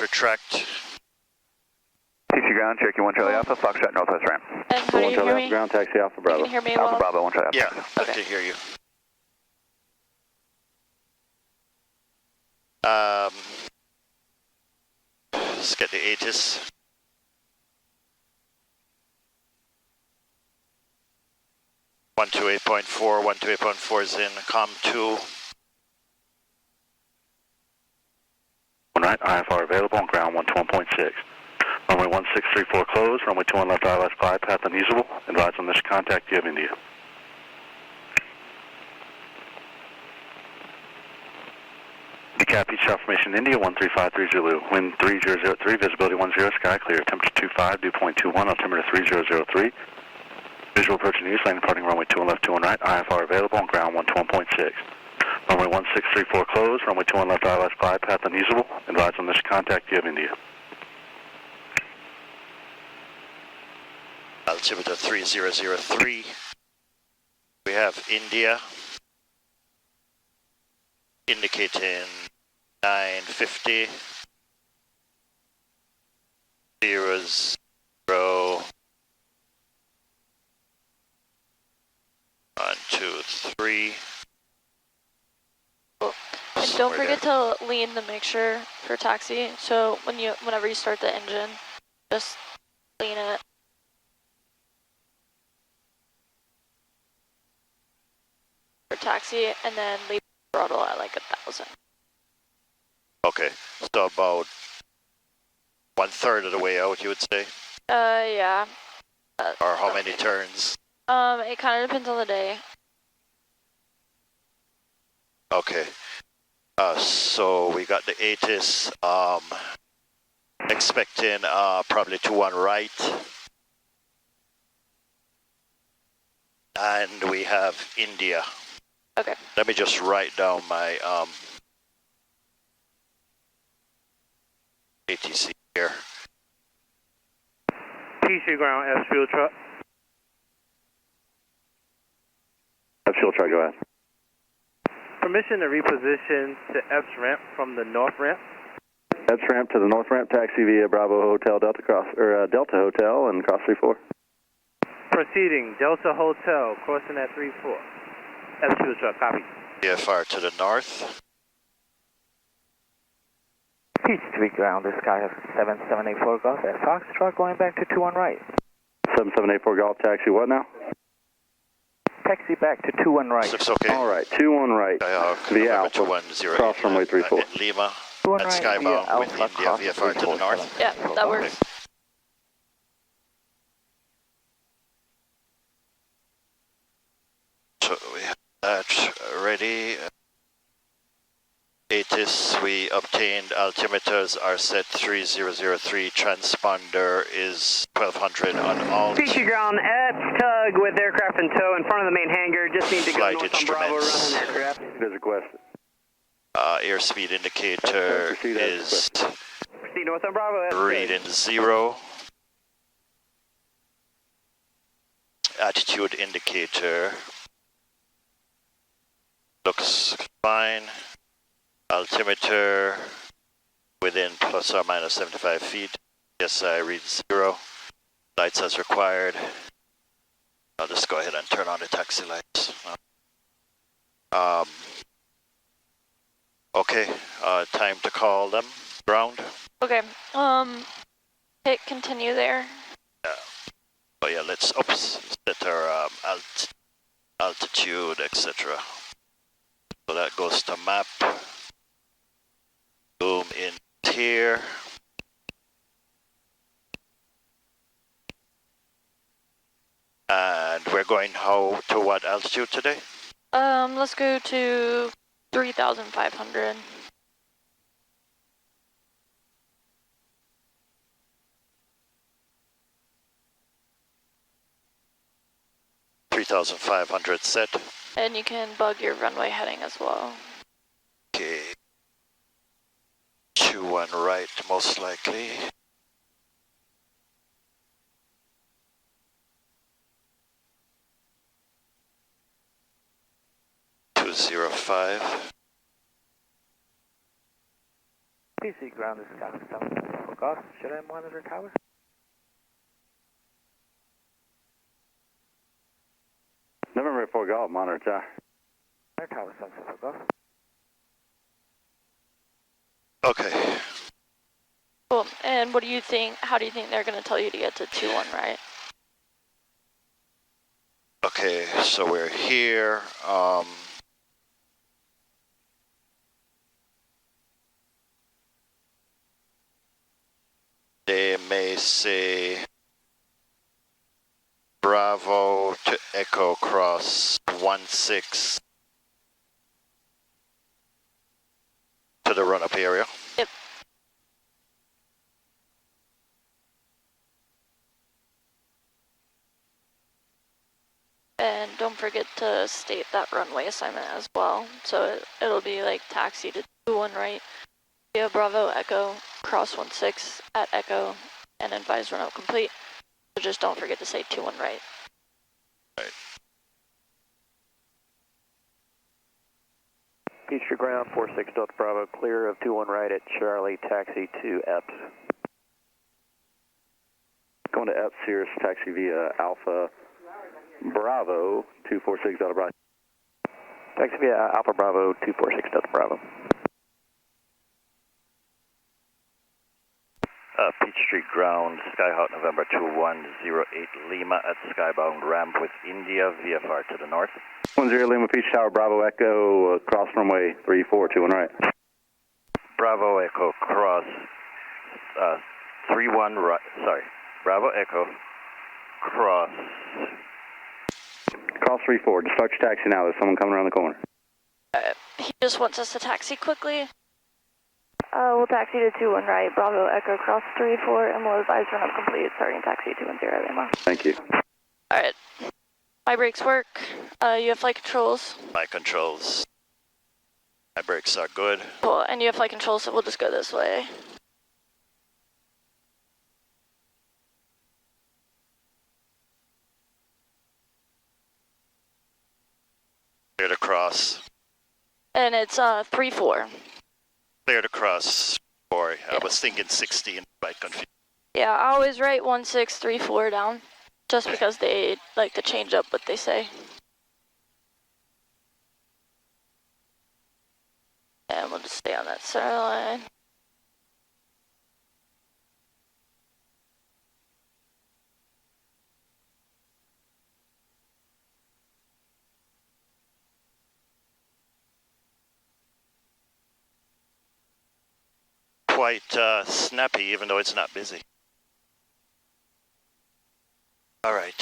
Northwest retract. TC ground, Cherokee 1 Charlie Alpha, Foxtrot Northwest ramp. And how do you hear me? Ground taxi Alpha Bravo. You can hear me Alpha well? Bravo 1 Charlie Alpha. Yeah, Okay. I can hear you. Let's get the ATIS. One two 8.4, 128.4 is in COM 2. Right, IFR available on ground 121.6. Runway 1634 closed, runway 21 left ILS 5, path unusable. Advise on this contact, you have India. Decap East South Formation India 1353 Zulu. Wind 3003, visibility 10, sky clear. Temperature 25, dew point 21, altimeter 3003. Visual approaching east, landing departing runway 21 left, 21 right. IFR available on ground 121.6. Runway 1634 closed, runway 21 left ILS 5, path unusable. Advise on this contact, you have India. Altimeter 3003. We have India indicating 950 0 0 1 2 3. And don't forget to lean the mixture for taxi. So whenever you start the engine, just lean it. For taxi, and then leave the throttle at like 1,000. Okay, so about 1/3 of the way out, you would say? Yeah. Or how many turns? It kind of depends on the day. Okay. So we got the ATIS, expecting probably 21 right. And we have India. Okay. Let me just write down my ATC here. TC ground, S fuel truck. Fuel truck, go ahead. Permission to reposition to Epps ramp from the north ramp. Epps ramp to the north ramp, taxi via Bravo Hotel, Delta Delta Hotel, and cross 34. Proceeding, Delta Hotel, crossing at 34. Epps fuel truck, copy. VFR to the north. Peachtree ground, this guy has 7784 Golf at Foxtrot going back to 21 right. 7784 Golf, taxi what now? Taxi back to 21 right. Looks okay. All right, 21 right. Via Alpha. 2108. Cross runway 34. In Lima. 21 And right skybound via with Alpha, India cross VFR to the 34, north. Yeah, that works. So we have that ready. ATIS, we obtained altimeters are set 3003, transponder is 1200 on alt. TC ground, Epps tug with aircraft in tow in front of the main hangar. Just need to go Flight north on Bravo, instruments. running aircraft. As requested. Airspeed indicator Proceed as is Proceed north on Bravo. That's good. reading 0. Attitude indicator looks fine. Altimeter within plus or minus 75 feet. PSI reads 0. Lights as required. I'll just go ahead and turn on the taxi lights. Okay, time to call them. Ground. Okay. Hit continue there. Oh yeah, let's set our altitude, etc. So that goes to map. Zoom in here. And we're going to what altitude today? Let's go to 3,500. $3,500 set. And you can bug your runway heading as well. Okay. 21 right, most likely. PC ground, this is Sky 774 Golf. Should I monitor tower? November 4 Golf, monitor tower. Monitor tower 774 Golf. Okay. Cool. And what do you think? How do you think they're going to tell you to get to 2-1 right? Okay, so we're here. They may say Bravo to Echo cross 16 to the run-up area. Yep. And don't forget to state that runway assignment as well. So it'll be like taxi to 2-1 right, via Bravo Echo, cross 16 at Echo, and advise run out complete. So just don't forget to say 2-1 right. Right. Peachtree ground, 46 Delta Bravo, clear of 21 right at Charlie, taxi to Epps. Going to Epps here, taxi via Alpha Bravo, 246 Delta Bravo. Taxi via Alpha Bravo, 246 Delta Bravo. Peachtree ground, Skyhawk November 2108 Lima at Skybound ramp with India, VFR to the north. 10 Lima Peach Tower, Bravo Echo, cross runway 34, 21 right. Bravo Echo cross 31 right, sorry, Bravo Echo cross. Cross 34, just start your taxi now, there's someone coming around the corner. He just wants us to taxi quickly. We'll taxi to 2-1 right, Bravo Echo cross 34, and we'll advise run up complete, starting taxi 210 Lima. Thank you. Alright. My brakes work. You have flight controls. My controls. My brakes are good. Cool, and you have flight controls, so we'll just go this way. Clear to cross. And it's 3-4. Clear to cross. Sorry, I Yeah. was thinking 16, quite confused. Yeah, I always write 1634 down, just because they like to change up what they say. And we'll just stay on that center line. Quite snappy, even though it's not busy. All right.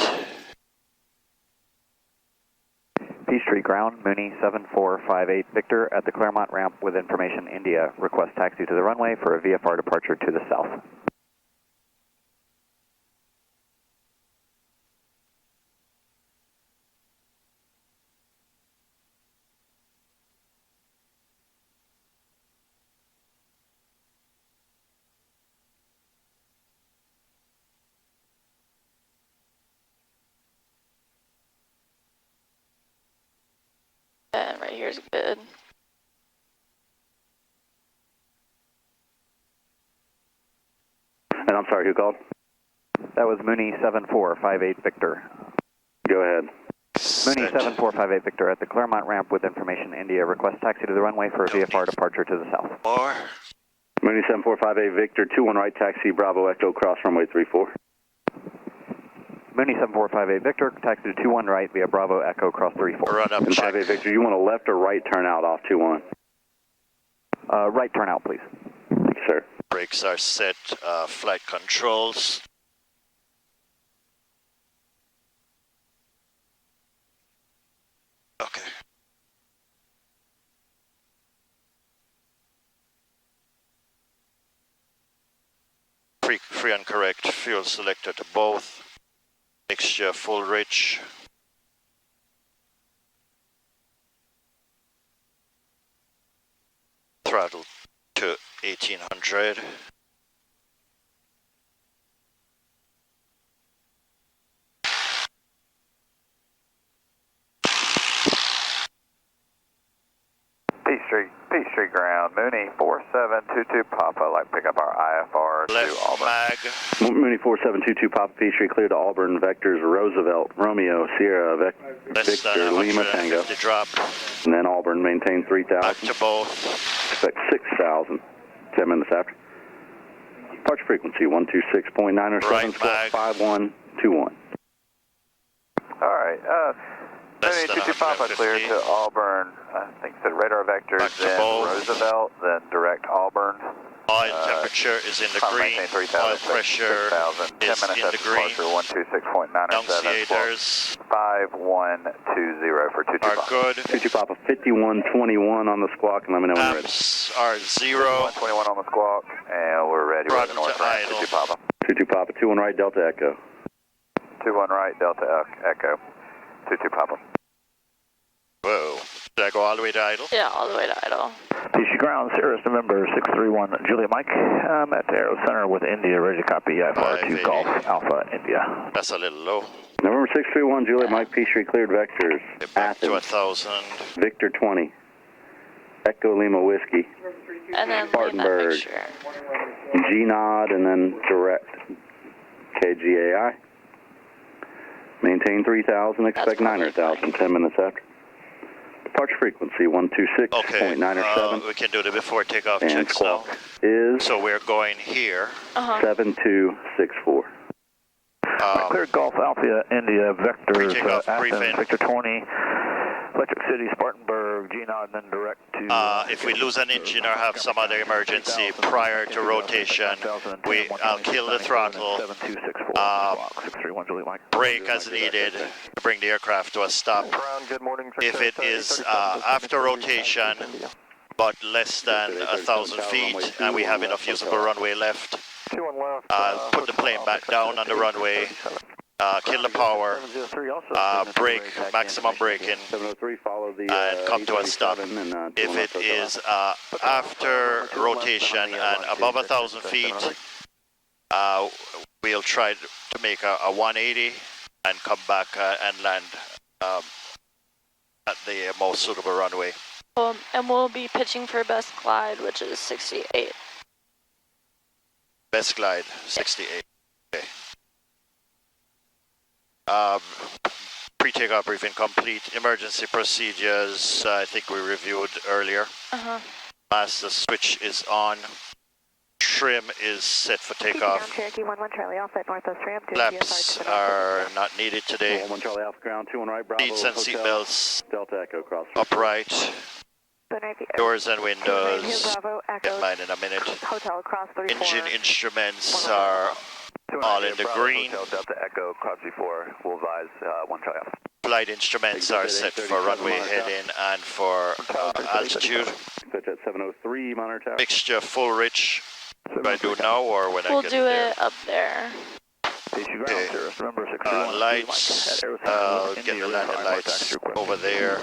Peachtree ground, Mooney 7458 Victor at the Claremont ramp with information India. Request taxi to the runway for a VFR departure to the south. And right here's good. And I'm sorry, who called? That was Mooney 7458 Victor. Go ahead. Mooney 7458 Victor at the Claremont ramp with information India. Request taxi to the runway for a VFR departure to the south. More. Mooney 7458 Victor, 21 right, taxi Bravo Echo, cross runway 34. Mooney 7458 Victor, taxi to 21 right via Bravo Echo, cross 34. Run up And check. 58 Victor, you want a left or right turnout off 21? Right turnout, please. Thank you, sir. Brakes are set. Flight controls. Okay. Free and correct. Fuel selector to both. Mixture full rich. Throttle to 1800. Peachtree ground, Mooney 4722 Papa, like pick up our IFR Left to Auburn. mag. Mooney 4722 Papa Peachtree, clear to Auburn, vectors Roosevelt, Romeo, Sierra, Less Victor, than Lima, Tango. 150 drop. And then Auburn, maintain Back 3000. to both. Expect 6000, 10 minutes after. Departure frequency 126.907, Right squawk mag. 5121. All right, Less Mooney than 22 Papa, clear 150. to Auburn. I think said radar vectors, Back to then both. Roosevelt, then direct Auburn. Oil temperature is in the green. Maintain 3000, Oil pressure 6000, 10 is minutes in the after green. departure, 126.907, Enunciators 5120 for 22 are Papa. good. 22 Papa 5121 on the squawk, and let me know when you're ready. Amps are 0. 121 on the squawk, and we're ready. We're Throttle the north to ramp, idle. 22 Papa. 22 Papa 21 right, Delta Echo. 21 right, Delta Echo. 22 Papa. Whoa. Should I go all the way to idle? Yeah, all the way to idle. PC ground, Cirrus November 631 Julia Mike. I'm at the Aero Center with India, ready to copy IFR 2 Golf Alpha India. That's a little low. November 631, Juliet Mike Peachtree, cleared vectors. Get back to Athens, 1,000. Victor 20, Echo Lima Whiskey, And then leave that Spartanburg. mixture. G-Nod, and then direct KGAI. Maintain 3000, expect That's probably 900,000, 10 minutes after. Departure frequency Okay. 126.907, We can do the before takeoff and checks now. squawk is So we're going here. 7264. Clear Golf Alpha India vectors, Pre-takeoff Athens, briefing. Victor 20, Electric City, Spartanburg, G-Nod, and then direct to... If we lose an engine or have some other emergency prior to rotation, I'll kill the throttle, 7264, Julia Mike. brake as needed to bring the aircraft to a stop. Good morning. If it is after rotation, but less than 1,000 feet, and we have enough usable runway left, I'll put the plane back down on the runway, kill the power, brake, maximum braking, 703, follow the and come to a stop. If it is after rotation and above 1,000 feet, we'll try to make a 180 and come back and land at the most suitable runway. And we'll be pitching for best glide, which is 68. Best glide, 68. Okay. Pre-takeoff briefing complete. Emergency procedures, I think we reviewed earlier. Master switch is on. Trim is set for takeoff. Cherokee 11 Charlie, offset northwest ramp. Flaps are not needed today. 1 Charlie Alpha ground, 21 right, Bravo. Seats and Hotel, seatbelts Delta Echo cross. upright. Doors and windows. Bravo, Get Echo, mine in a minute. Hotel cross 34. Engine instruments are all in the green. Hotel Delta Echo, Cross 4, will advise 1 Charlie Alpha. Flight instruments are set for runway heading and for altitude. Pitch at 703, monitor tower. Mixture full rich. Do I do now or when We'll I get do there? it up there. Okay. November 631, Lights, get the landing lights over there.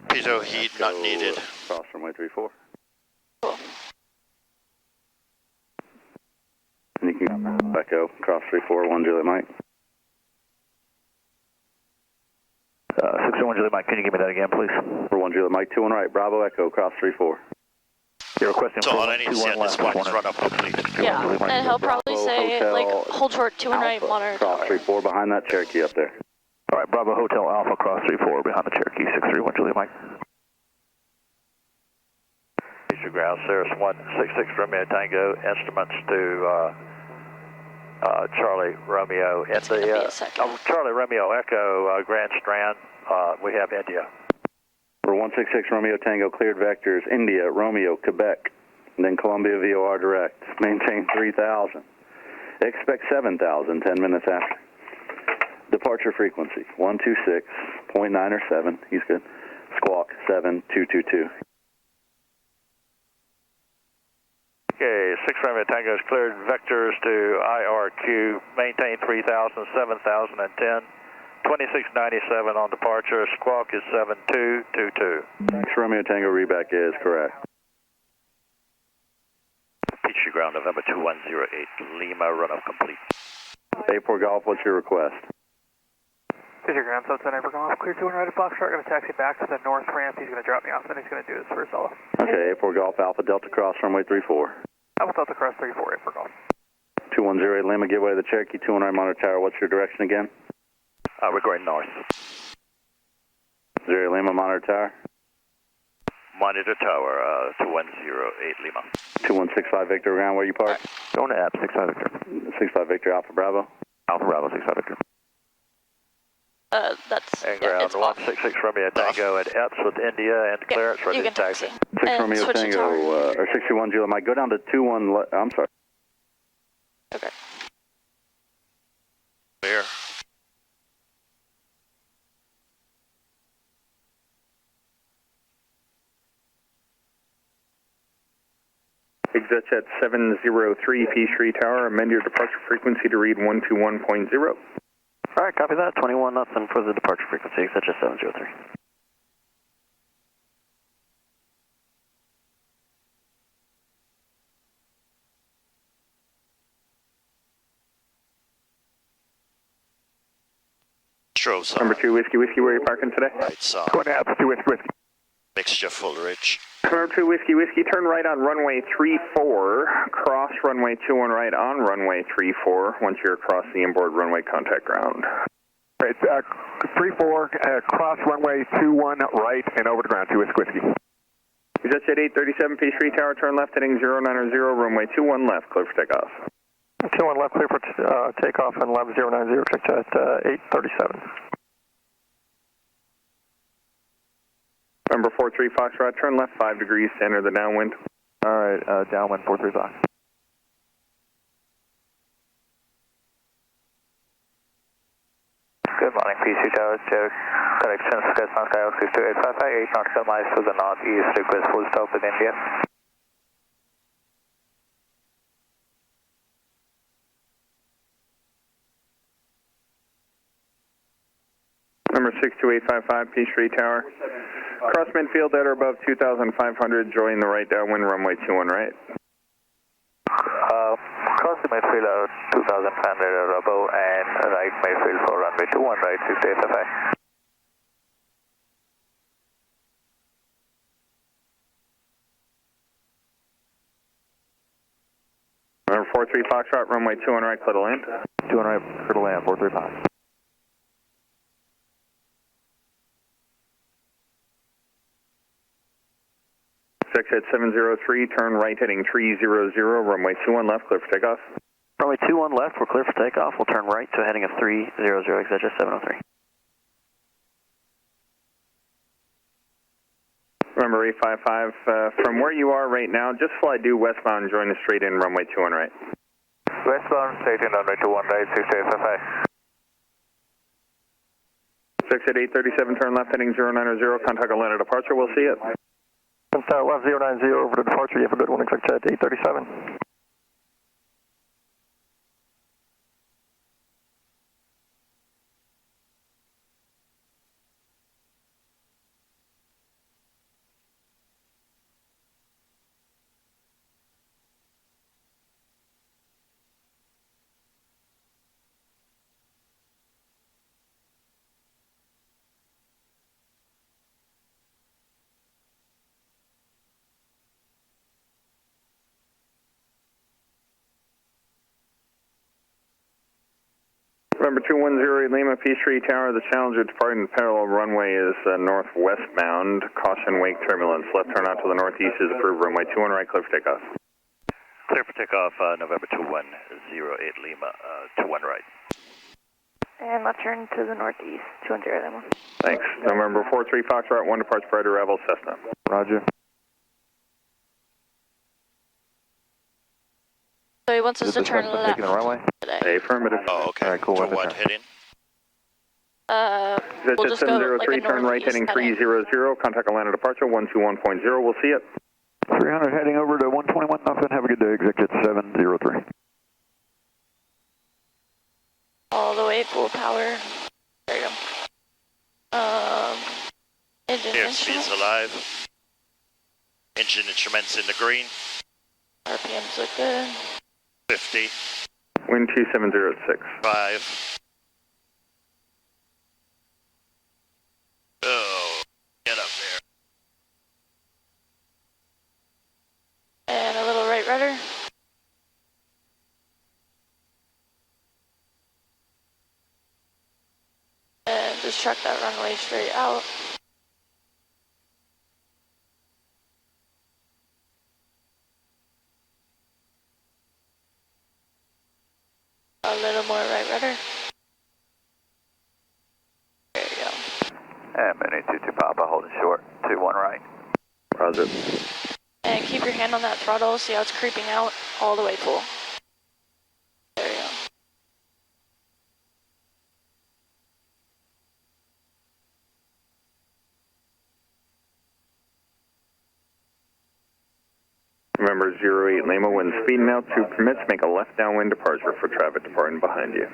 Pitot heat not needed. Cross runway 34. Cool. And you can Echo, cross 34, 1 Juliet Mike. 601 Julia Mike, can you give me that again, please? For 1 Juliet Mike, 21 right, Bravo Echo, cross 34. You're requesting So all I need to see at this point is run up complete. Yeah, and he'll probably Bravo say, Hotel like, hold short 2 and right, Alpha, monitor cross tower. 34 behind that Cherokee up there. All right, Bravo Hotel Alpha, cross 34, behind the Cherokee, 631 Julia Mike. Ground, Cirrus 166 Romeo Tango, instruments to Charlie Romeo. In It's gonna be the a second. Charlie Romeo Echo Grand Strand, we have India. For 166 Romeo Tango, cleared vectors, India, Romeo, Quebec, and then Columbia VOR direct. Maintain 3,000. Expect 7,000, 10 minutes after. Departure frequency, 126.907, he's good. Squawk, 7222. Okay, 6 Romeo Tango is cleared vectors to IRQ, maintain 3,000, 7,010, 2697 on departure, squawk is 7222. 6 Romeo Tango, reback is correct. Peachtree Ground, November 2108, Lima, runoff complete. A4 Golf, what's your request? This is your ground, so it's never going off. Clear 2 and right at Foxtrot. Going to taxi back to the north ramp. He's going to drop me off, then he's going to do his first solo. Okay, 4 Golf Alpha Delta cross runway 34. Alpha Delta cross 34, 8 for golf. 210 Lima, give way to the Cherokee 219 Monitor Tower. What's your direction again? We're going north. 0 Lima, Monitor Tower. Monitor Tower, 2108 Lima. 2165 Victor, around where you park? Going to App 65 Victor. 65 Victor, Alpha Bravo. Alpha Bravo 65 Victor. That's And yeah, ground it's off. 166 Romeo Tango at Epps with India and clearance ready You to can taxi. taxi. 6 And Romeo switch to Tango, tower. or 61 Julia Mike. Go down to 21, I'm sorry. Okay. Clear. Exit at 703 Peachtree Tower. Amend your departure frequency to read 121.0. All right, copy that. 21 nothing for the departure frequency. Exit at 703. Stroh's Number 2 Whiskey Whiskey, where are you parking today? right side. Going to App 2 Whiskey Whiskey. Mixture Fullridge. Number 2 Whiskey Whiskey, turn right on runway 34, cross runway 21 right on runway 34 once you're across the inboard runway contact ground. Right, 34, cross runway 21 right and over to ground 2 Whiskey Whiskey. Exit at 837 Peachtree Tower, turn left heading 090, runway 21 left, clear for takeoff. 21 left, clear for takeoff and left 090, check at 837. Number 43 Foxtrot, turn left 5 degrees to enter the downwind. All right, downwind 43 Fox. Good morning, PC Tower, check. Correction, Cessna Skyhawk 62855, 8 nautical miles to the northeast, request full stop with India. Number 62855 Peachtree Tower. Cross midfield at or above 2,500, join the right downwind, runway 21 right. Cross the midfield at 2,500 or above and right midfield for runway 21 right, 685. Number 43 Foxtrot, runway 21 right, clear to land. 21 right, clear to land 43 Fox. Exit 703, turn right heading 300, runway 21 left, clear for takeoff. Runway 21 left, we're clear for takeoff. We'll turn right to a heading of 300, exit at 703. Remember 855, from where you are right now, just fly due westbound, join the straight in, runway 21 right. Westbound, straight in runway 21 right, 685. 6 at 837, turn left heading 090, contact Atlanta departure, we'll see it. Left 090 over to departure, you have a good one, exit at 837. Number 210 Lima Peachtree Tower, the Challenger departing the parallel runway is northwestbound. Caution wake turbulence. Left turn out to the northeast is approved. Runway 21 right, clear for takeoff. Clear for takeoff, November 2108 Lima, 21 right. And left turn to the northeast, 210 Lima. Thanks. November 43 Foxtrot, 1 departs prior to arrival, Cessna. Roger. So he wants us to turn left Taking the runway? today. Affirmative. Oh, okay. All right, cool. To Window what turn. heading? We'll just go like a 703, turn right northeast heading heading. 300, contact Atlanta departure, 121.0, we'll see it. 300 heading over to 121 nothing. Have a good day. Exit 703. All the way full power. There you go. Engine Airspeed's instruments. alive. Engine instruments in the green. RPMs look good. 50. Wind 2706. 5. rudder. And just check that runway straight out. A little more right rudder. There you go. And Mooney 22 Papa holding short, 21 right. Roger. And keep your hand on that throttle, see how it's creeping out all the way full. There you go. Remember 08 Lima, when speed and altitude permits, make a left downwind departure for traffic departing behind you.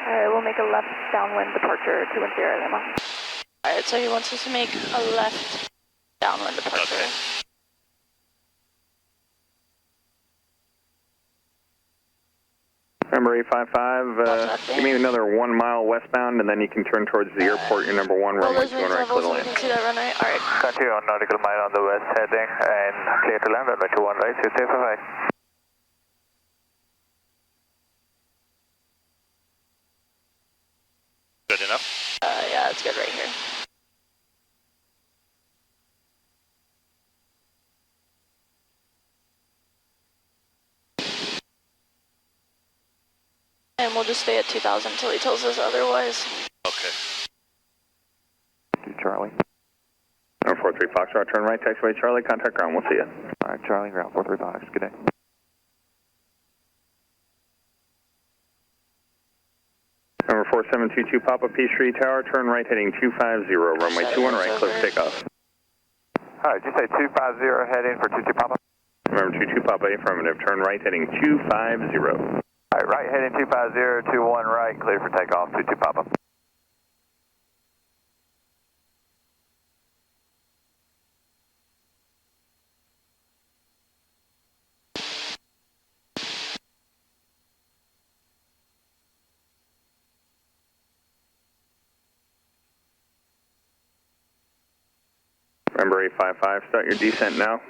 Alright, we'll make a left downwind departure 210 Lima. Alright, so he wants us to make a left downwind departure. Okay. Remember 855, give me another 1 mile westbound, and then you can turn towards the airport, your number 1 Roll runway those wings 2 right, level clear so to we land. can see that runway. Alright. Continue on nautical mile on the west heading and clear to land runway 21 right, 685. Good enough. Yeah, that's good right here. And we'll just stay at 2,000 until he tells us otherwise. Okay. Charlie. 43 Foxtrot, turn right, taxiway Charlie, contact ground, we'll see you. Alright, Charlie, ground 435, good day. Number 4722 Papa Peachtree Tower, turn right heading 250, runway 21 right, close takeoff. Alright, did you say 250 heading for 22 Papa? Remember 22 Papa, affirmative, turn right heading 250. Alright, right heading 250, 21 right, clear for takeoff, 22 Papa. Remember 855, start your descent now.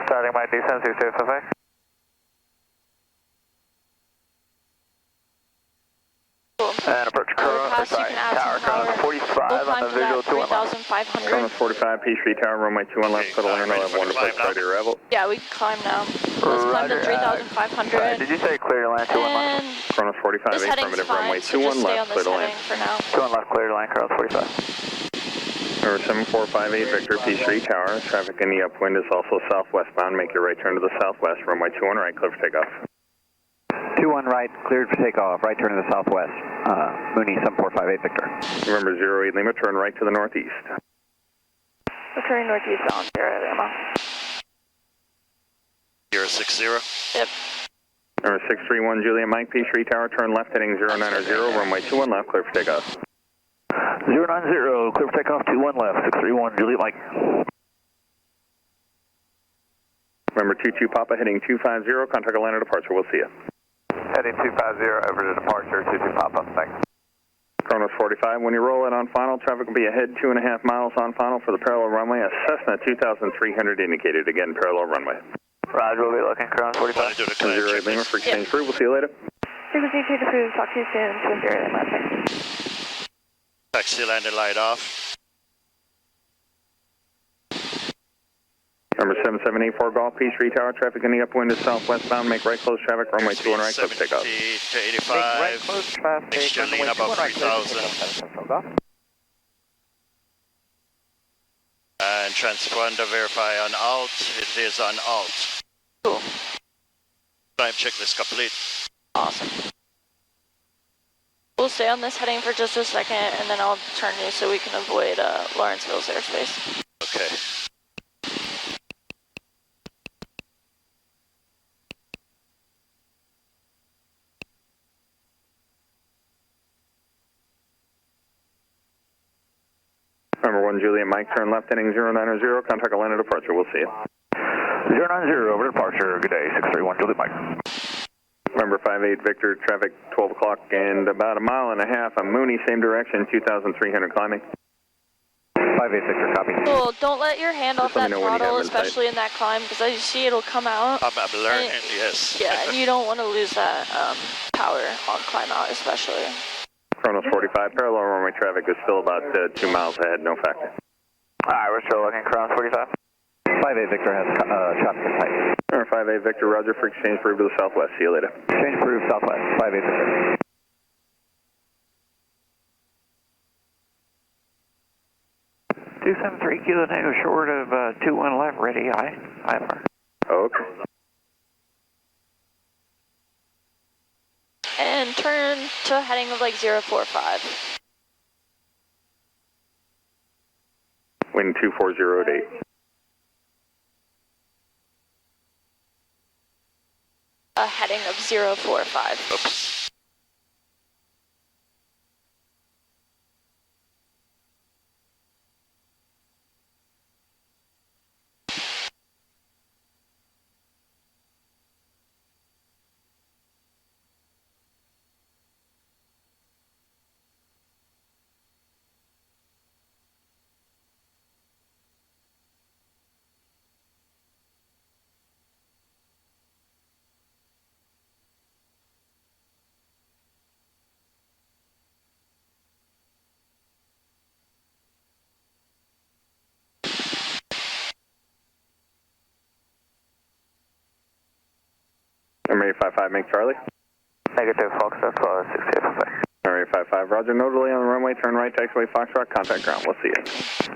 Starting my descent, 655. Cool. And approach Corona, Pass, you can add tower, some power. 45 We'll on the climb to visual, that 21 3,500. Number 45 Peachtree Tower, runway 21 left, clear to land, I'll have one depart priority arrival. Yeah, we can climb now. Let's climb to 3,500. Did you say clear to land, 21 left? And Kronos 45, this heading's affirmative, fine, runway so just 21 stay on left, this clear to land. heading for now. 21 left, clear to land, Corona 45. Number 7458 Victor Peachtree Tower, traffic in the upwind is also southwestbound, make your right turn to the southwest, runway 21 right, clear for takeoff. 21 right, cleared for takeoff, right turn to the southwest, Mooney 7458 Victor. Remember 08 Lima, turn right to the northeast. We're turning northeast bound 0 Lima. 060. Yep. Number 631 Juliet Mike Peachtree Tower, turn left heading 090, runway 21 left, clear for takeoff. 090, clear for takeoff, 21 left, 631 Juliet Mike. Remember 22 Papa heading 250, contact Atlanta departure, we'll see you. Heading 250 over to departure, 22 Papa, thanks. Kronos 45, when you roll in on final, traffic will be ahead 2.5 miles on final for the parallel runway, a Cessna 2300 indicated, again parallel runway. Roger, we'll be looking, Kronos 45. 08 Lima for exchange crew, we'll see you later. Frequency 2 to food, talk to you soon, 210 Lima, thanks. Taxi landing light off. Number 7784 Golf Peachtree Tower, traffic in the upwind is southwestbound, make right close traffic, runway 21 right, close takeoff. 70 to 85. Mixture lean about 3,000. And transponder verify on alt. It is on alt. Cool. Climb checklist complete. Awesome. We'll stay on this heading for just a second, and then I'll turn you so we can avoid Lawrenceville's airspace. Okay. Number 1 Juliet Mike, turn left heading 090, contact Atlanta departure, we'll see you. 090 over departure, good day, 631 Juliet Mike. Remember 58 Victor, traffic 12 o'clock and about a mile and a half on Mooney, same direction, 2,300 climbing. 58 58 Victor, copy. Cool. Don't let your hand off let that me know when you have throttle, insight. especially in that climb, because as you see, it'll come out. I'm learning, And- yes. Yeah, and you don't want to lose that power on climb out, especially. Kronos 45, parallel runway traffic is still about 2 miles ahead, no factor. Alright, we're still looking, Kronos 45. 58 Victor has traffic in sight. 58 Victor, roger for exchange approved to the southwest. See you later. Exchange approved, southwest, 58 Victor. $273 Kilo Tango short of 21 left, ready, IFR. Okay. And turn to a heading of like 045. Wind 240 at 8. A heading of 045. Oops. Emery 55, make Charlie. Negative, Foxtrot 6855. Emery 55, roger, no delay on the runway, turn right, taxiway Foxtrot, contact ground, we'll see you.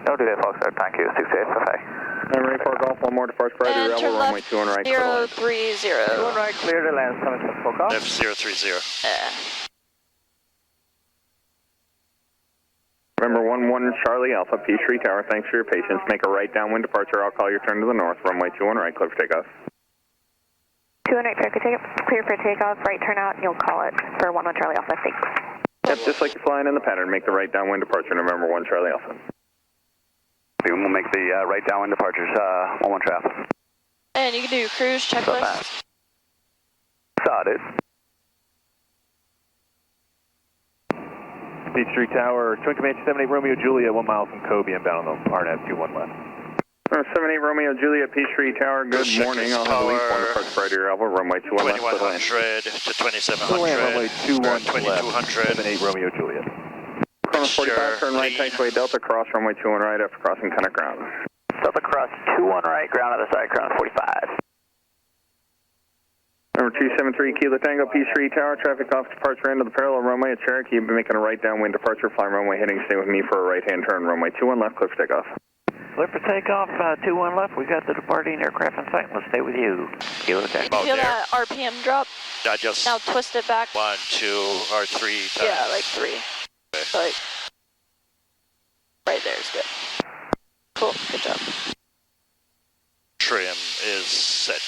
No delay, Foxtrot, thank you, 6855. Emery 4 Golf, one more departure priority, And rebel, turn runway left 2 on right, clear to land. 030. 2 on right, clear to land, coming from full call. F030. Yeah. November 11 Charlie Alpha, Peachtree Tower, thanks for your patience. Make a right downwind departure, I'll call your turn to the north, runway 2 on right, clear for takeoff. 2 on right, clear for takeoff, right turn out, and you'll call it for 11 Charlie Alpha, thanks. Yep, just like you're flying in the pattern, make the right downwind departure, November 1 Charlie Alpha. We'll make the right downwind departures, 11 Alpha. And you can do cruise checklist. Saw it. Peachtree Tower, Twin Comanche 78 Romeo Juliet, 1 mile from Kobe, inbound on the RNAV 21 left. 78 Romeo Juliet, Peachtree Tower, good morning. I'll have a leap 1 departure priority, Alpha, runway 2 on left. 2100 to 2700. Runway 21 2200. 78 Romeo Juliet. Kronos 45, turn right, taxiway Delta, cross runway 2 on right after crossing contact ground. Delta cross 2 on right, ground other side, Kronos 45. Number 273 Kilo Tango, Peachtree Tower, traffic off departure end of the parallel runway at Cherokee. You'll be making a right downwind departure, flying runway heading, stay with me for a right hand turn, runway 2 on left, clear for takeoff. Clear for takeoff, 21 left, we got the departing aircraft in sight, let's stay with you. Kilo Tango. About Feel there. that RPM drop? I just Now twist it back. 1, 2, or 3 times. Yeah, like 3. Okay. Like, right there is good. Cool, good job. Trim is set.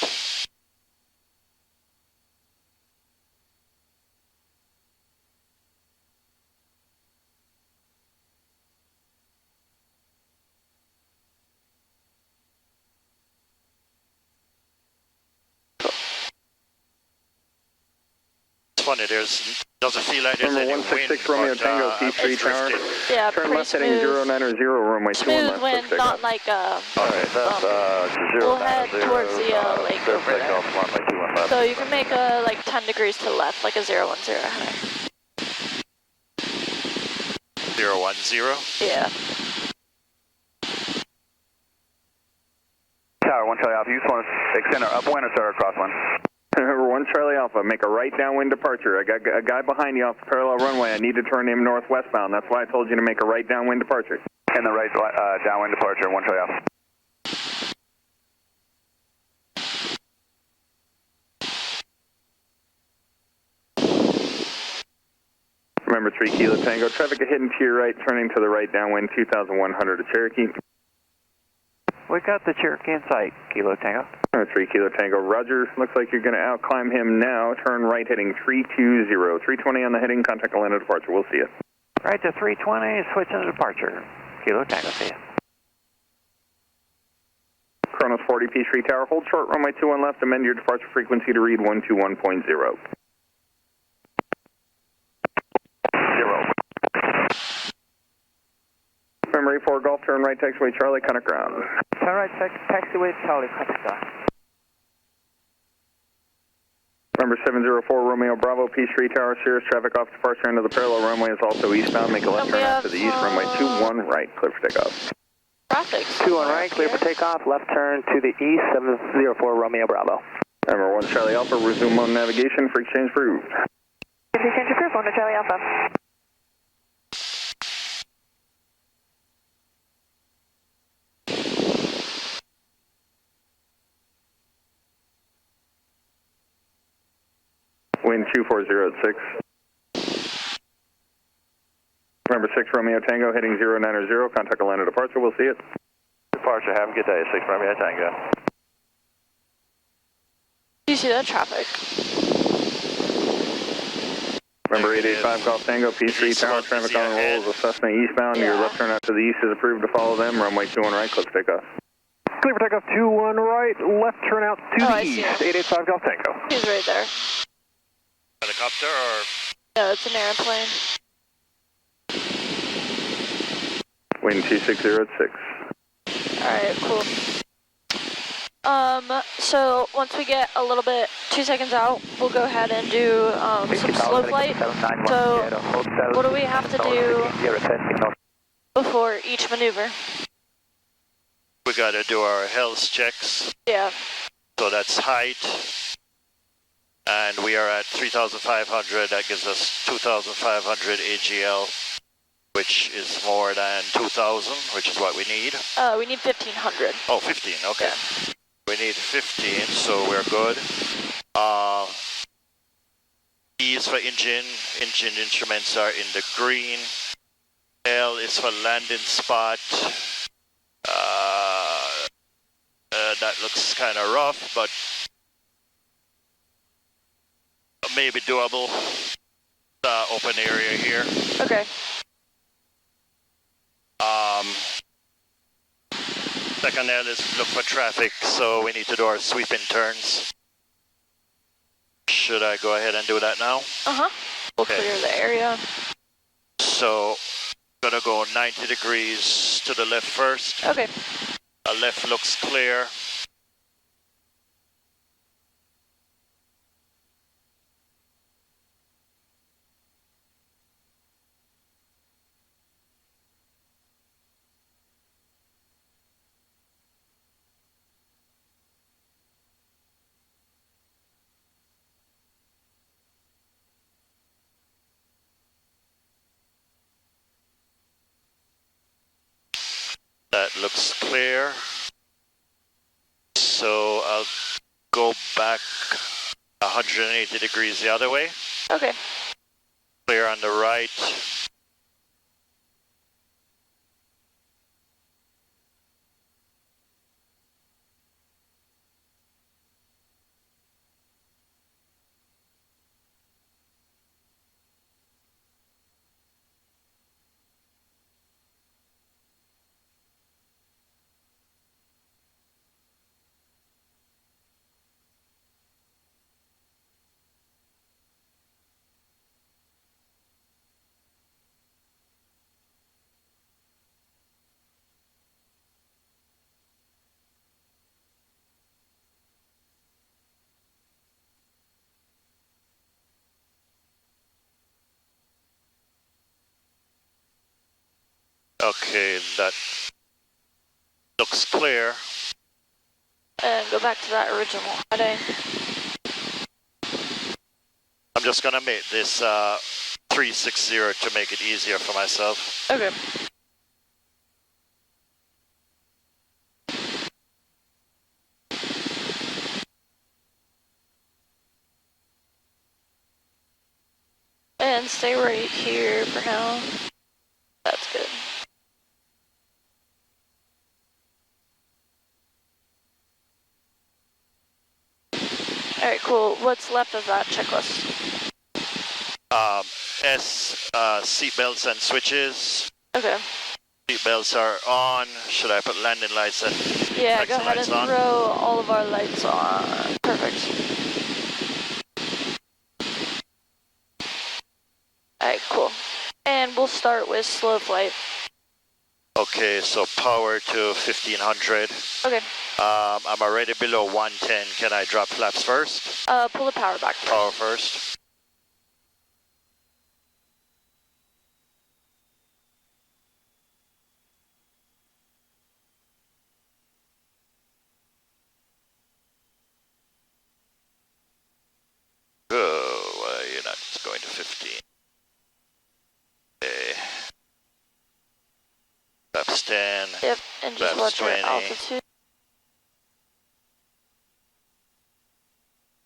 Funny, doesn't feel like there's Number any 166 wind, Romeo but, Tango, I'm Peachtree Tower. drifting. Yeah, Turn pretty left heading smooth. 090, runway 2 on Smooth left, wind, clear for not takeoff. like Alright, that's we'll head towards the lake over there. runway 2 on left. So you can make a like 10 degrees to the left, like a 010 heading. 010. Yeah. Tower 1 Charlie Alpha, you just want to extend our upwind or start our crosswind? Number 1 Charlie Alpha, make a right downwind departure. I got a guy behind you off the parallel runway. I need to turn him northwestbound. That's why I told you to make a right downwind departure. And the right downwind departure, 1 Charlie Alpha. Remember 3 Kilo Tango, traffic hidden to your right, turning to the right downwind 2100 to Cherokee. We got the Cherokee in sight, Kilo Tango. 3 Kilo Tango, roger. Looks like you're going to outclimb him now. Turn right heading 320. 320 on the heading, contact Atlanta departure. We'll see you. Right to 320, switching to departure. Kilo Tango, see ya. Kronos 40, Peachtree Tower, hold short, runway 2 on left, amend your departure frequency to read 121.0. 0. Memory 4 Golf, turn right right, taxiway Charlie, contact ground. Turn right, taxiway Charlie, contact ground. Number 704 Romeo Bravo, P3 Tower, Cirrus, traffic off departure into the parallel runway is also eastbound. Make a left turn out to the east, runway 21 right, clear for takeoff. Traffic. 21 right, clear for takeoff, left turn to the east, 704 Romeo Bravo. Number 1 Charlie Alpha, resume on navigation for exchange approved. Exchange approved, 1 to Charlie Alpha. Wind 240 at 6. Number 6 Romeo Tango, heading 090, contact Atlanta departure, we'll see it. Departure, have a good day, 6 Romeo Tango. Do you see that traffic? Number 885 Golf Tango, P3 Tower, traffic on rolls, a Cessna eastbound. Your left turn out to the east is approved to follow them. Runway 21 right, clear for takeoff. Clear for takeoff 21 right, left turn out to the east, 885 Golf Tango. He's right there. Helicopter or? No, it's an airplane. Wind 260 at 6. Alright, cool. So once we get a little bit, 2 seconds out, we'll go ahead and do some slow flight. So what do we have to do before each maneuver? We gotta do our health checks. Yeah. So that's height. And we are at 3,500. That gives us 2,500 AGL, which is more than 2,000, which is what we need. We need 1,500. Oh, 15, okay. Yeah. We need 15, so we're good. E is for engine. Engine instruments are in the green. L is for landing spot. That looks kind of rough, but maybe doable. Open area here. Okay. Second L is look for traffic, so we need to do our sweeping turns. Should I go ahead and do that now? Uh-huh. We'll clear the area. So, gonna go 90 degrees to the left first. Okay. Left looks clear. That looks clear. So I'll go back 180 degrees the other way. Okay. Clear on the right. Okay, that looks clear. And go back to that original heading. I'm just gonna make this 360 to make it easier for myself. Okay. And stay right here for now. That's good. Alright, cool. What's left of that checklist? S, seatbelts and switches. Okay. Seatbelts are on. Should I put landing lights and Yeah, go ahead and on? throw all of our lights on. Perfect. Alright, cool. And we'll start with slow flight. Okay, so power to 1500. Okay. I'm already below 110. Can I drop flaps first? Pull the power back first. Power first. Oh, you're not going to 15. Okay. Flaps 10. Yep, and just watch your 20. altitude.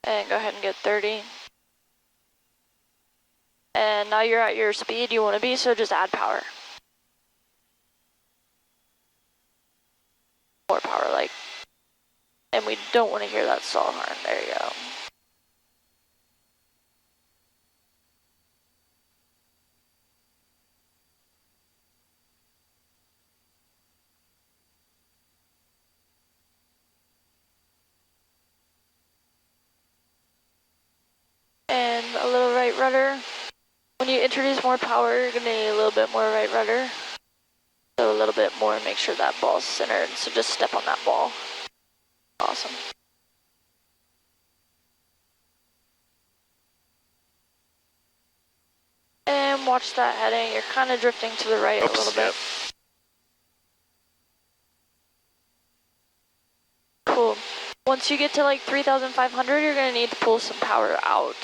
And go ahead and get 30. And now you're at your speed you want to be, so just add power. More power, like. And we don't want to hear that stall horn. There you go. And a little right rudder. When you introduce more power, you're going to need a little bit more right rudder. So a little bit more, make sure that ball's centered. So just step on that ball. Awesome. And watch that heading. You're kind of drifting to the right a little bit. Cool. Once you get to like 3,500, you're going to need to pull some power out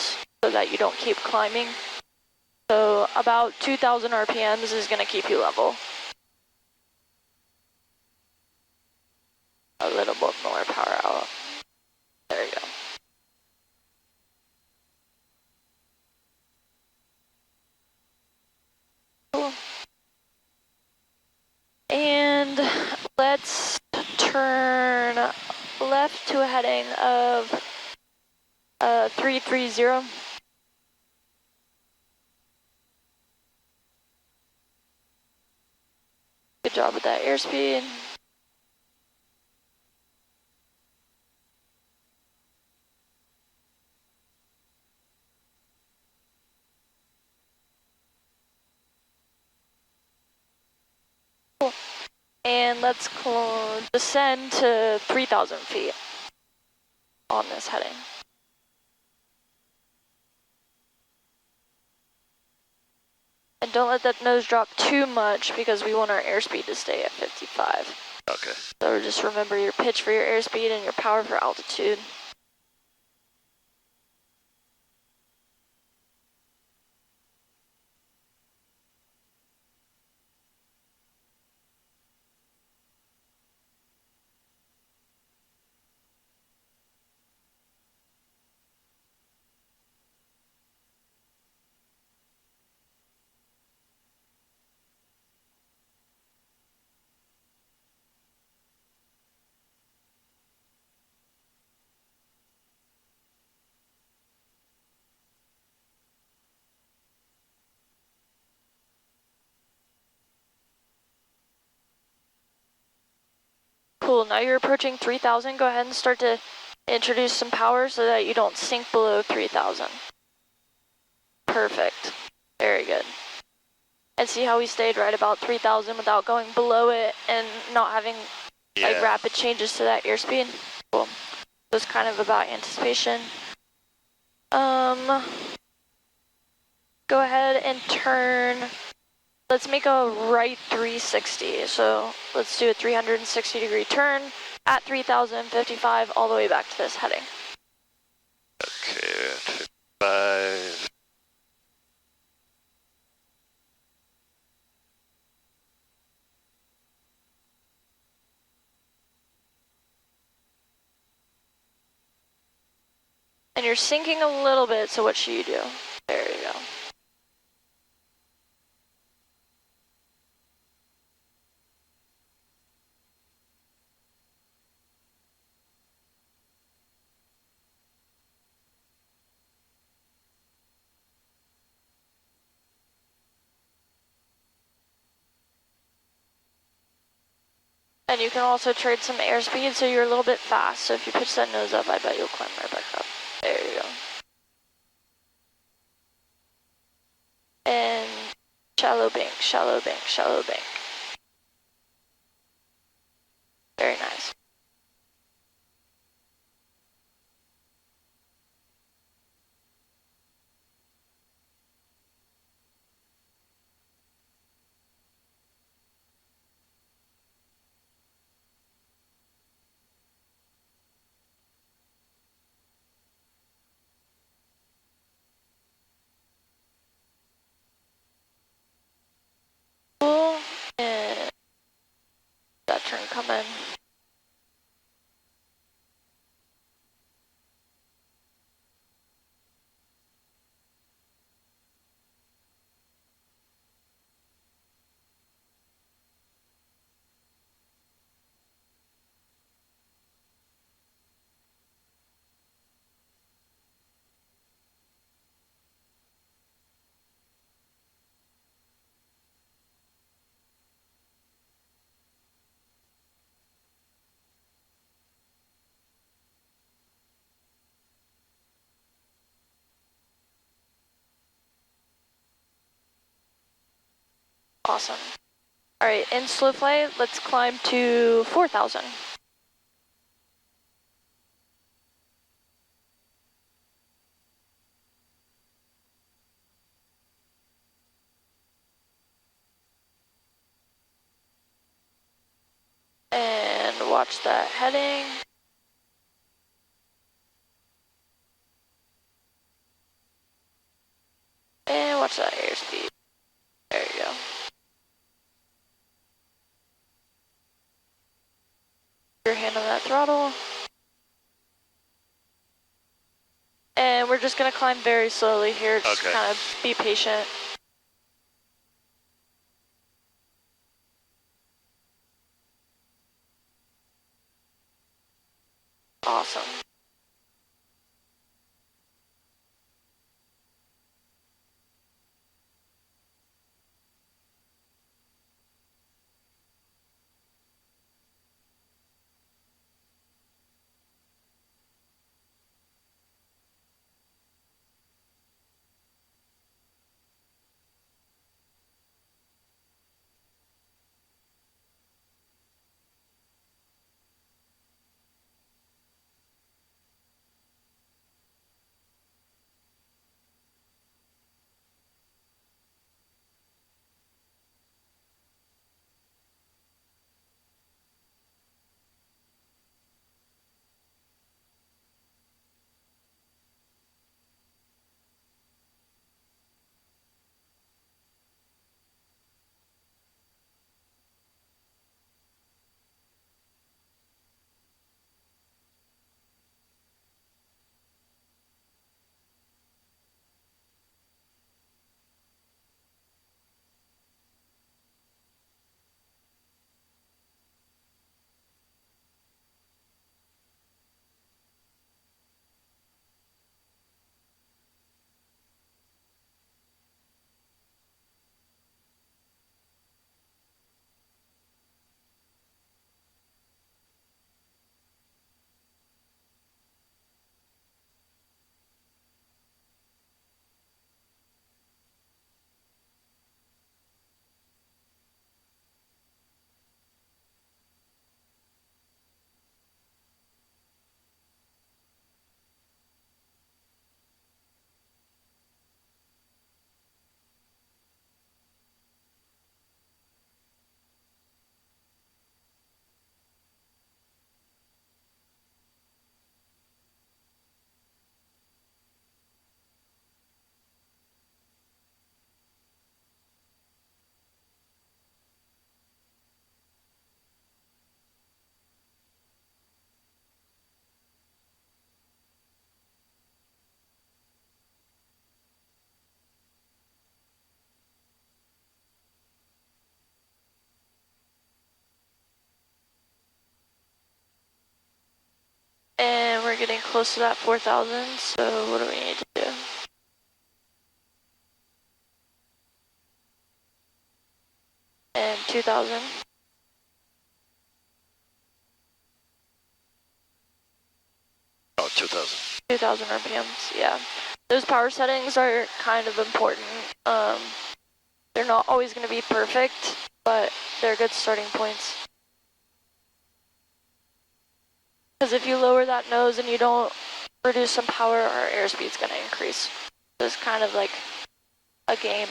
so that you don't keep climbing. So about 2,000 RPMs is going to keep you level. A little bit more power out. There you go. Cool. And let's turn left to a heading of 330. Good job with that airspeed. Cool. And let's descend to 3,000 feet on this heading. And don't let that nose drop too much because we want our airspeed to stay at 55. Okay. So just remember your pitch for your airspeed and your power for altitude. Cool, now you're approaching 3,000. Go ahead and start to introduce some power so that you don't sink below 3,000. Perfect. Very good. And see how we stayed right about 3,000 without going below it and not having like rapid changes to that airspeed? Cool. So it's kind of about anticipation. Go ahead and turn. Let's make a right 360. So let's do a 360 degree turn at 3,055 all the way back to this heading. Okay, 55. And you're sinking a little bit, so what should you do? There you go. And you can also trade some airspeed so you're a little bit fast. So if you pitch that nose up, I bet you'll climb right back up. There you go. And shallow bank, shallow bank, shallow bank. Very nice. Cool. And that turn coming. Awesome. All right, in slow flight, let's climb to 4,000. And watch that heading. And watch that airspeed. There you go. Your hand on that throttle. And we're just gonna climb very slowly here, just kind of be patient. Awesome. And we're getting close to that 4,000, so what do we need to do? And 2,000. Oh, 2,000. 2,000 RPMs, yeah. Those power settings are kind of important. They're not always going to be perfect, but they're good starting points. Because if you lower that nose and you don't reduce some power, our airspeed's going to increase. It's kind of like a game.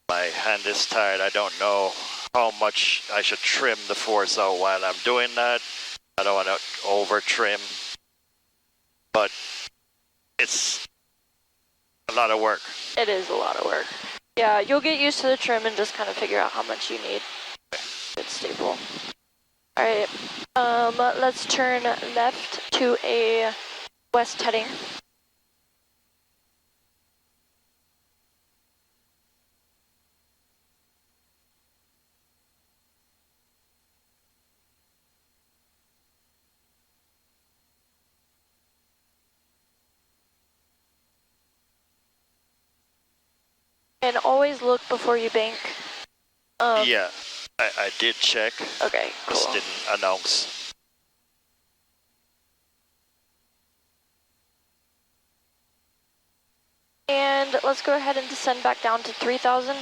My hand is tired. I don't know how much I should trim the force out while I'm doing that. I don't want to over trim, but it's a lot of work. It is a lot of work. Yeah, you'll get used to the trim and just kind of figure out how much you need. It's stable. Alright, let's turn left to a west heading. And always look before you bank. Yeah, I did check. Okay, cool. Just didn't announce. And let's go ahead and descend back down to 3,000.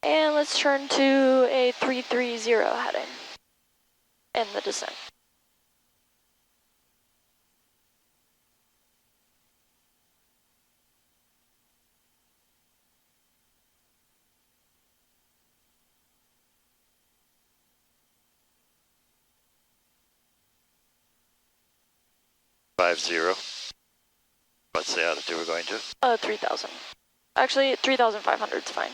And let's turn to a 330 heading in the descent. Five zero. What's the altitude we're going to? 3,000. Actually, 3,500 is fine.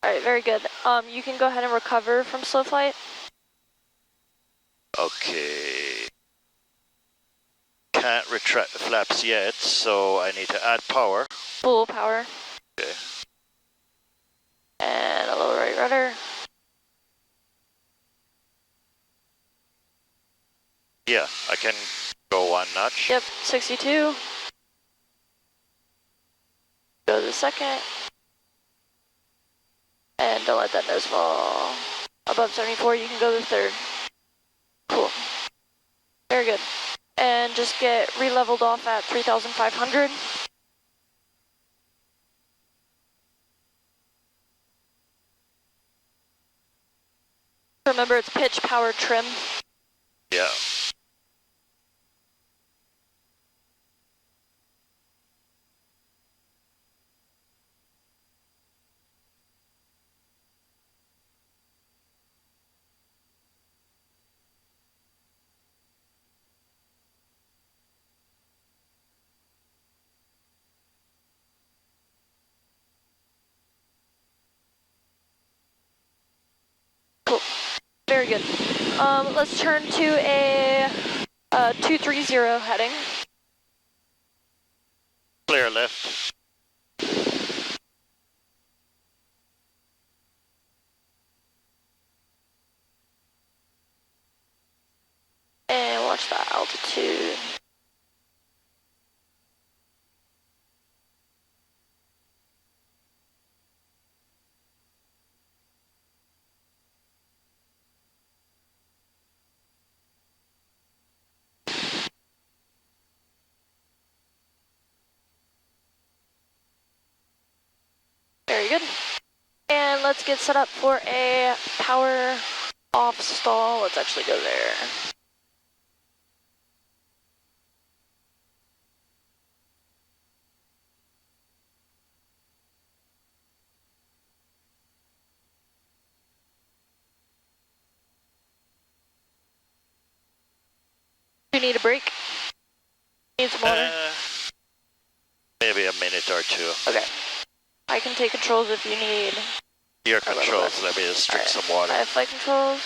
Alright, very good. You can go ahead and recover from slow flight. Okay. Can't retract the flaps yet, so I need to add power. Full power. Okay. And a low right rudder. Yeah, I can go one notch. Yep, 62. Go to the second. And don't let that nose fall. Above 74, you can go to the third. Cool. Very good. And just get re-leveled off at 3,500. Remember, it's pitch, power, trim. Yeah. Cool. Very good. Let's turn to a 230 heading. Clear left. And watch that altitude. Very good. And let's get set up for a power off stall. Let's actually go there. Do you need a break? Need some water? Maybe a minute or two. Okay. I can take controls if you need. Your controls, let me just drink some water. I have flight controls.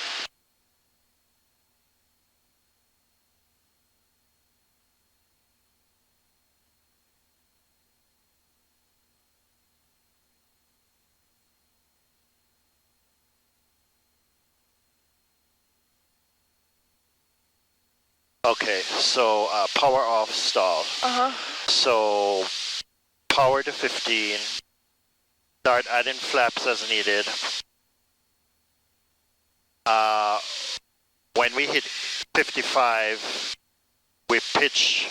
Okay, so power off, stall. So power to 15. Start adding flaps as needed. When we hit 55, we pitch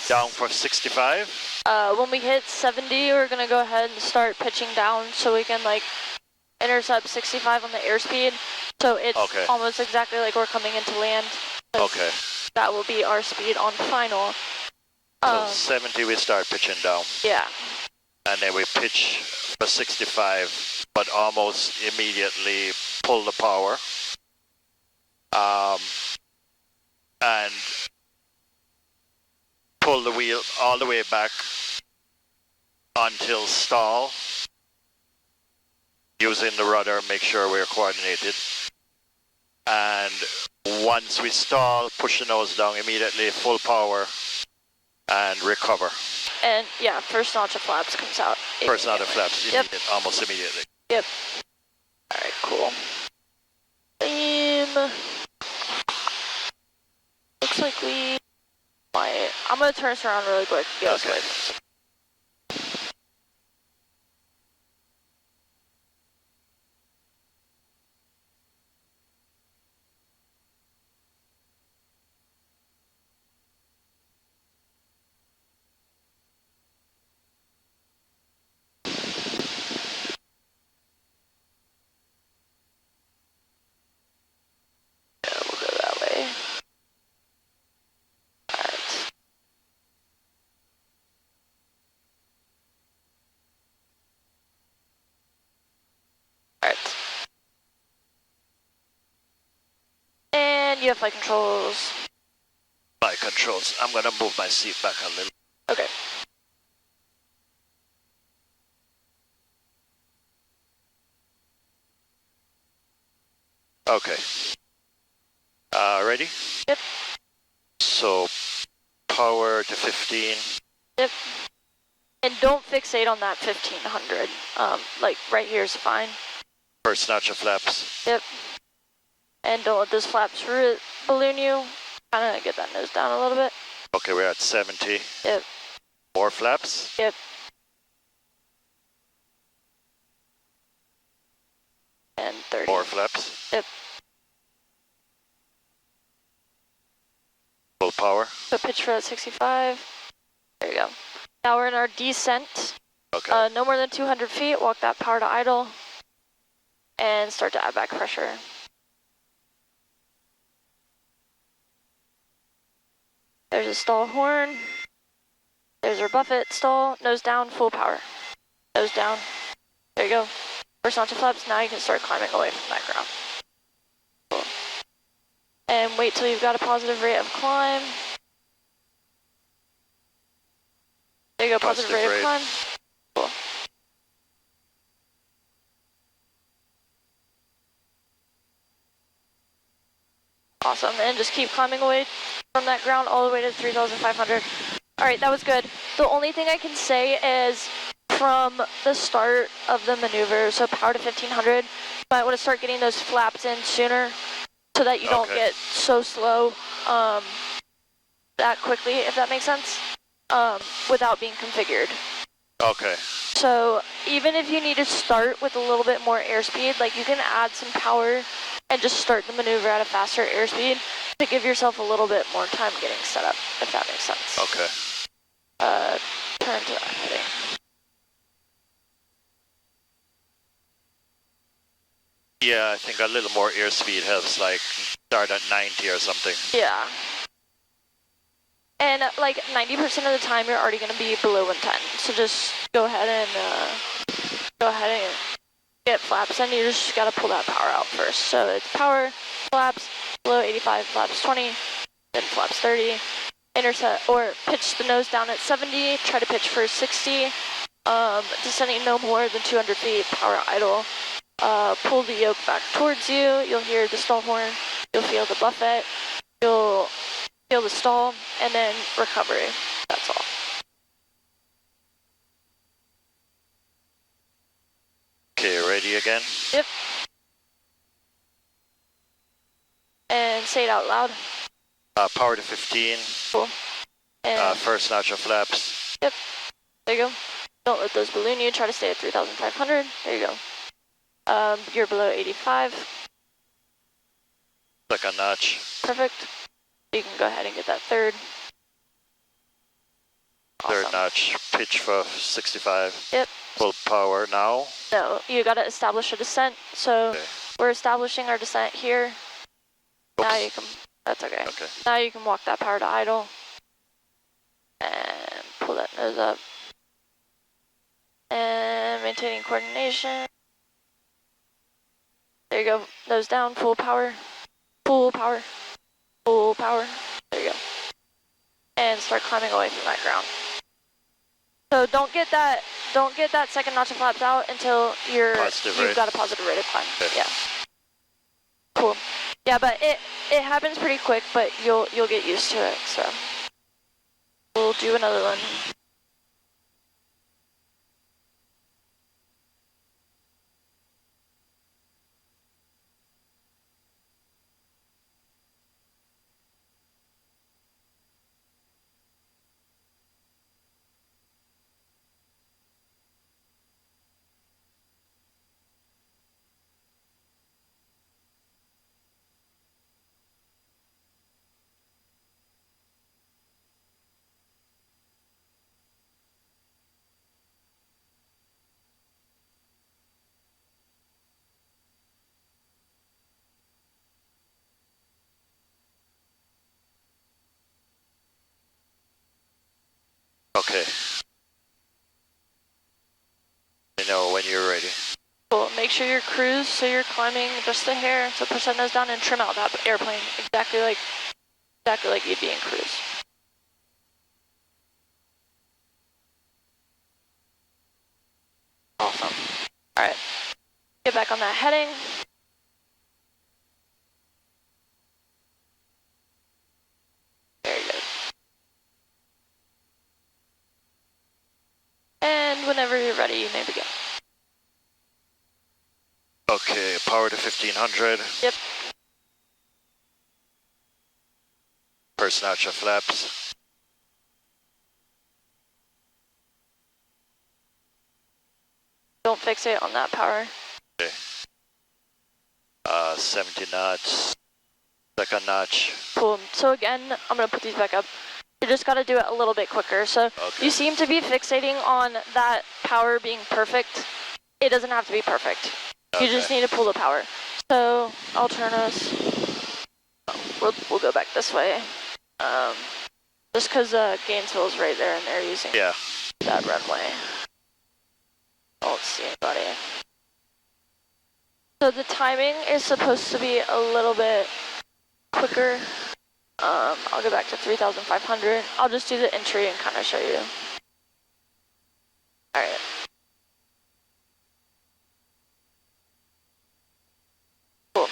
down for 65. When we hit 70, we're gonna go ahead and start pitching down so we can like intercept 65 on the airspeed. So it's almost exactly like we're coming into land. Okay. That will be our speed on final. So 70 we start pitching down. Yeah. And then we pitch for 65, but almost immediately pull the power. And pull the wheel all the way back until stall. Using the rudder, make sure we're coordinated. And once we stall, push the nose down immediately, full power, and recover. And yeah, first notch of flaps comes out. First notch of flaps, almost immediately. Yep. Alright, cool. Looks like we might. I'm gonna turn this around really quick. Okay. And you have flight controls. Flight controls. I'm gonna move my seat back a little. Okay. Okay. Ready? Yep. So, power to 15. Yep. And don't fixate on that 1500. Like right here is fine. First notch of flaps. Yep. And don't let those flaps balloon you. Kind of get that nose down a little bit. Okay, we're at 70. Yep. More flaps? Yep. And 30. More flaps? Yep. Full power? So pitch for that 65. There you go. Now we're in our descent. Okay. No more than 200 feet. Walk that power to idle. And start to add back pressure. There's a stall horn. There's our buffet stall. Nose down, full power. Nose down. There you go. First notch of flaps. Now you can start climbing away from that ground. Cool. And wait till you've got a positive rate of climb. There you go, positive rate of climb. Cool. Awesome, and just keep climbing away from that ground all the way to 3,500. All right, that was good. The only thing I can say is from the start of the maneuver, so power to 1,500, you might want to start getting those flaps in sooner so that you don't get so slow that quickly, if that makes sense, without being configured. Okay. So even if you need to start with a little bit more airspeed, like you can add some power and just start the maneuver at a faster airspeed to give yourself a little bit more time getting set up, if that makes sense. Okay. Turn to that heading. Yeah, I think a little more airspeed helps, like start at 90 or something. Yeah. And like 90% of the time you're already going to be below 110. So just go ahead and get flaps in. You just got to pull that power out first. So it's power, flaps, below 85, flaps 20, then flaps 30. Intercept or pitch the nose down at 70, try to pitch for 60. Descending no more than 200 feet, power idle. Pull the yoke back towards you. You'll hear the stall horn. You'll feel the buffet. You'll feel the stall, and then recovery. That's all. Okay, ready again? Yep. And say it out loud. Power to 15. Cool. And first notch of flaps. Yep. There you go. Don't let those balloon you. Try to stay at 3,500. There you go. You're below 85. Second notch. Perfect. You can go ahead and get that third. Third Awesome. notch. Pitch for 65. Yep. Full power now. No, you gotta establish a descent. So Okay. we're establishing our descent here. Oops. Now you can, that's okay. Okay. Now you can walk that power to idle. And pull that nose up. And maintaining coordination. There you go. Nose down, full power. Full power. Full power. There you go. And start climbing away from that ground. So don't get that second notch of flaps out until you've got a positive rate of climb. Okay. Yeah. Cool. Yeah, but it happens pretty quick, but you'll get used to it. So we'll do another one. Okay. I know when you're ready. Cool. Make sure you're cruise so you're climbing just a hair. So push that nose down and trim out that airplane exactly like you'd be in cruise. Awesome. All right. Get back on that heading. Very good. And whenever you're ready, you may begin. Okay, power to 1500. Yep. First notch of flaps. Don't fixate on that power. Okay. 70 knots. Second notch. Cool. So again, I'm going to put these back up. You just got to do it a little bit quicker. So Okay. you seem to be fixating on that power being perfect. It doesn't have to be perfect. Okay. You just need to pull the power. So I'll turn us. We'll go back this way. Just because Gainesville's right there and they're using Yeah. that runway. Don't see anybody. So the timing is supposed to be a little bit quicker. I'll go back to 3,500. I'll just do the entry and kind of show you. All right. Cool. All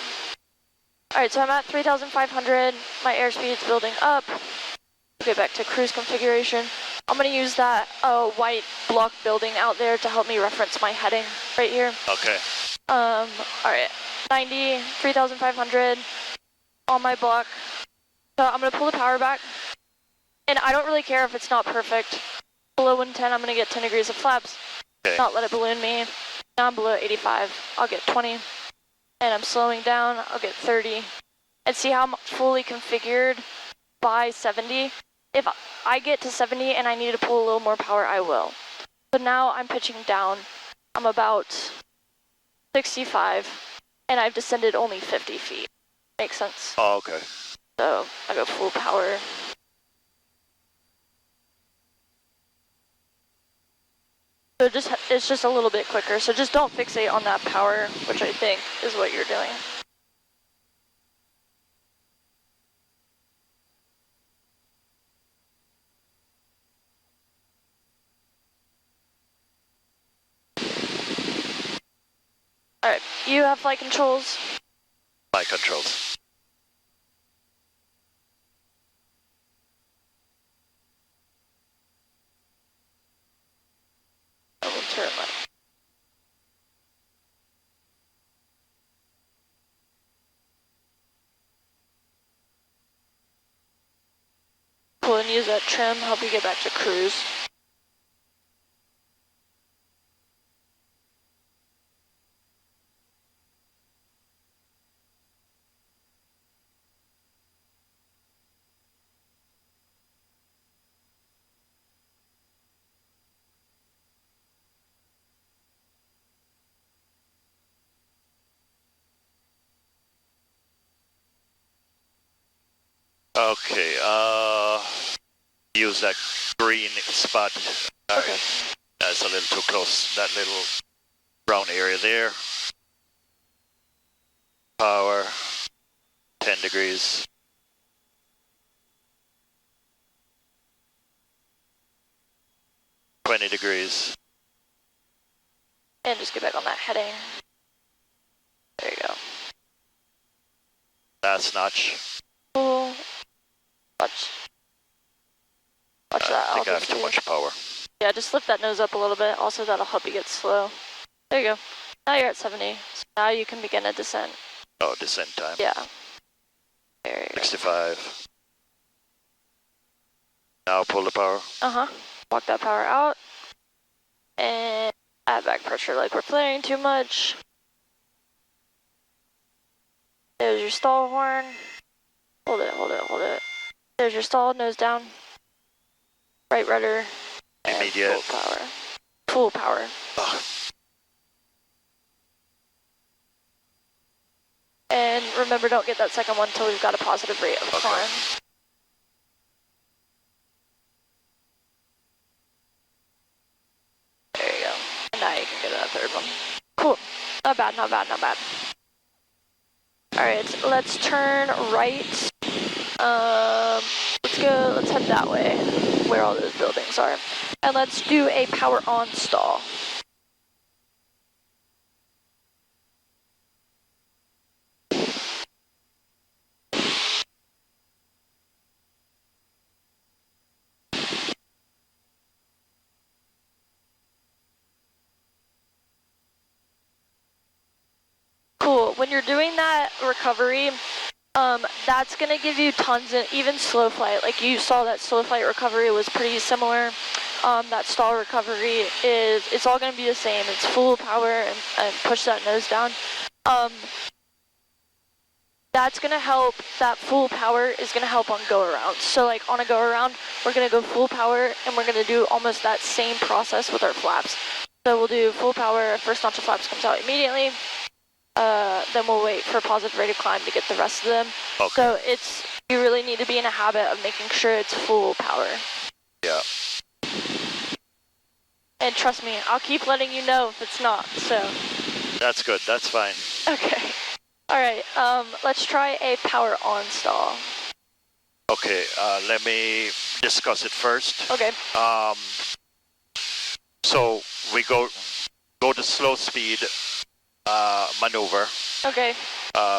right, so I'm at 3,500. My airspeed's building up. Get back to cruise configuration. I'm gonna use that white block building out there to help me reference my heading right here. Okay. All right, 90, 3,500 on my block. So I'm gonna pull the power back, and I don't really care if it's not perfect. Below 110, I'm gonna get 10 degrees of flaps. Okay. Not let it balloon me. Now I'm below 85, I'll get 20. And I'm slowing down, I'll get 30. And see how I'm fully configured by 70? If I get to 70 and I need to pull a little more power, I will. So now I'm pitching down. I'm about 65, and I've descended only 50 feet. Makes sense? Oh, okay. So I go full power. So it's just a little bit quicker. So just don't fixate on that power, which I think is what you're doing. Alright, you have flight controls. Flight controls. I will turn left. Cool, and use that trim, help you get back to cruise. Okay, use that green spot. Okay. That's a little too close, that little brown area there. Power, 10 degrees. $20 degrees. And just get back on that heading. There you go. Last notch. Cool. Watch I that. think I have too much power. Yeah, just lift that nose up a little bit. Also, that'll help you get slow. There you go. Now you're at 70. So now you can begin a descent. Oh, descent time. Yeah. There you go. 65. Now pull the power. Uh-huh. Walk that power out. And add back pressure like we're flaring too much. There's your stall horn. Hold it, hold it, hold it. There's your stall, nose down. Right rudder. Immediate. Full power. Full power. Ugh. And remember, don't get that second one until we've got a positive rate of climb. There you go. And now you can get that third one. Cool. Not bad, not bad, not bad. Alright, let's turn right. Let's head that way, where all those buildings are. And let's do a power on stall. Cool, when you're doing that recovery, that's going to give you tons of, even slow flight, like you saw that slow flight recovery was pretty similar. That stall recovery it's all going to be the same. It's full power and push that nose down. That's going to help, that full power is going to help on go around. So like on a go around, we're going to go full power and we're going to do almost that same process with our flaps. So we'll do full power, first notch of flaps comes out immediately. Then we'll wait for a positive rate of climb to get the rest of them. Okay. So you really need to be in a habit of making sure it's full power. Yeah. And trust me, I'll keep letting you know if it's not, so. That's good, that's fine. Okay. All right, let's try a power on stall. Okay, let me discuss it first. Okay. So we go to slow speed maneuver. Okay.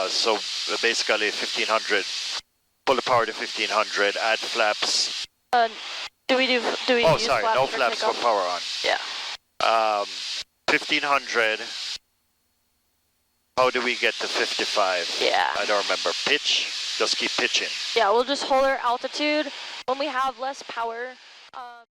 So basically 1500, pull the power to 1500, add flaps. Do we use sorry, flaps no for flaps for takeoff? power on. Yeah. 1500. How do we get to 55? Yeah. I don't remember. Pitch? Just keep pitching. Yeah, we'll just hold our altitude. When we have less power,